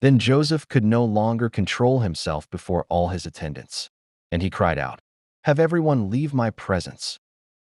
Then Joseph could no longer control himself before all his attendants, and he cried out, "Have everyone leave my presence."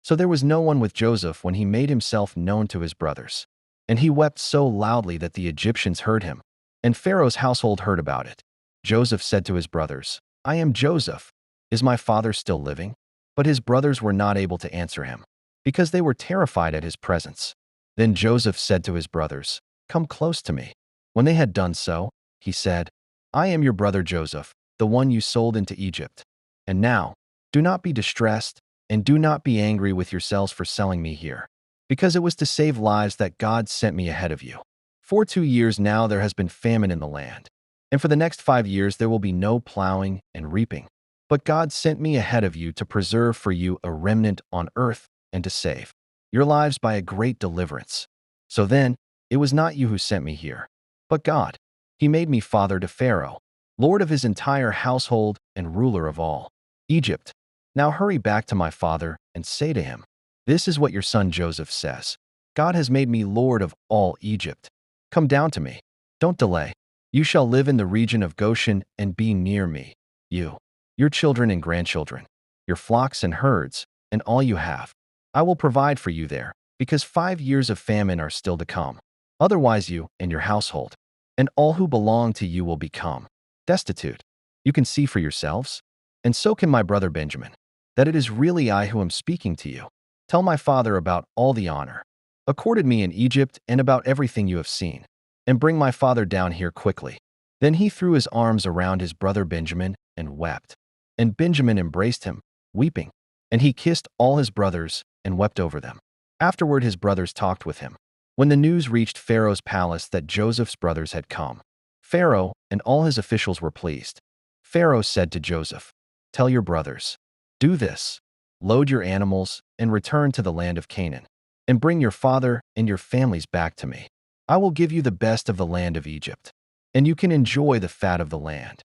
So there was no one with Joseph when he made himself known to his brothers. And he wept so loudly that the Egyptians heard him, and Pharaoh's household heard about it. Joseph said to his brothers, "I am Joseph. Is my father still living?" But his brothers were not able to answer him, because they were terrified at his presence. Then Joseph said to his brothers, "Come close to me." When they had done so, he said, "I am your brother Joseph, the one you sold into Egypt. And now, do not be distressed, and do not be angry with yourselves for selling me here, because it was to save lives that God sent me ahead of you. For 2 years now there has been famine in the land, and for the next 5 years there will be no plowing and reaping. But God sent me ahead of you to preserve for you a remnant on earth and to save your lives by a great deliverance. So then, it was not you who sent me here, but God. He made me father to Pharaoh, lord of his entire household and ruler of all Egypt. Now hurry back to my father and say to him, 'This is what your son Joseph says. God has made me lord of all Egypt. Come down to me. Don't delay. You shall live in the region of Goshen and be near me, you, your children and grandchildren, your flocks and herds, and all you have. I will provide for you there, because 5 years of famine are still to come. Otherwise you and your household, and all who belong to you will become destitute. You can see for yourselves, and so can my brother Benjamin, that it is really I who am speaking to you. Tell my father about all the honor accorded me in Egypt and about everything you have seen, and bring my father down here quickly." Then he threw his arms around his brother Benjamin and wept. And Benjamin embraced him, weeping, and he kissed all his brothers and wept over them. Afterward his brothers talked with him. When the news reached Pharaoh's palace that Joseph's brothers had come, Pharaoh and all his officials were pleased. Pharaoh said to Joseph, "Tell your brothers, do this: load your animals and return to the land of Canaan, and bring your father and your families back to me. I will give you the best of the land of Egypt, and you can enjoy the fat of the land."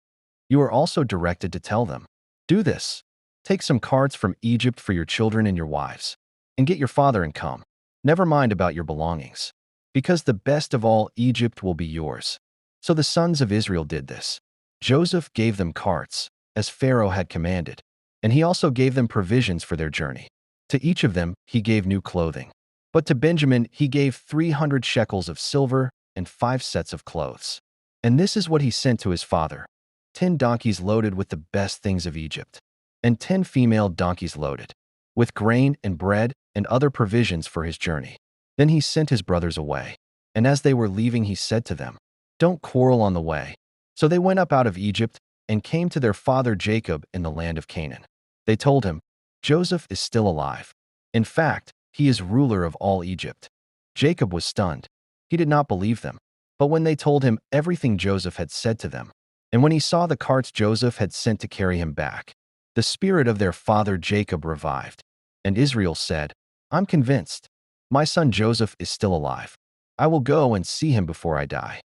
You are also directed to tell them, "Do this: take some carts from Egypt for your children and your wives, and get your father and come. Never mind about your belongings, because the best of all Egypt will be yours." So the sons of Israel did this. Joseph gave them carts, as Pharaoh had commanded, and he also gave them provisions for their journey. To each of them he gave new clothing. But to Benjamin he gave 300 shekels of silver and 5 sets of clothes. And this is what he sent to his father: 10 donkeys loaded with the best things of Egypt, and 10 female donkeys loaded with grain and bread and other provisions for his journey. Then he sent his brothers away, and as they were leaving he said to them, "Don't quarrel on the way." So they went up out of Egypt and came to their father Jacob in the land of Canaan. They told him, "Joseph is still alive. In fact, he is ruler of all Egypt." Jacob was stunned. He did not believe them. But when they told him everything Joseph had said to them, and when he saw the carts Joseph had sent to carry him back, the spirit of their father Jacob revived. And Israel said, "I'm convinced. My son Joseph is still alive. I will go and see him before I die."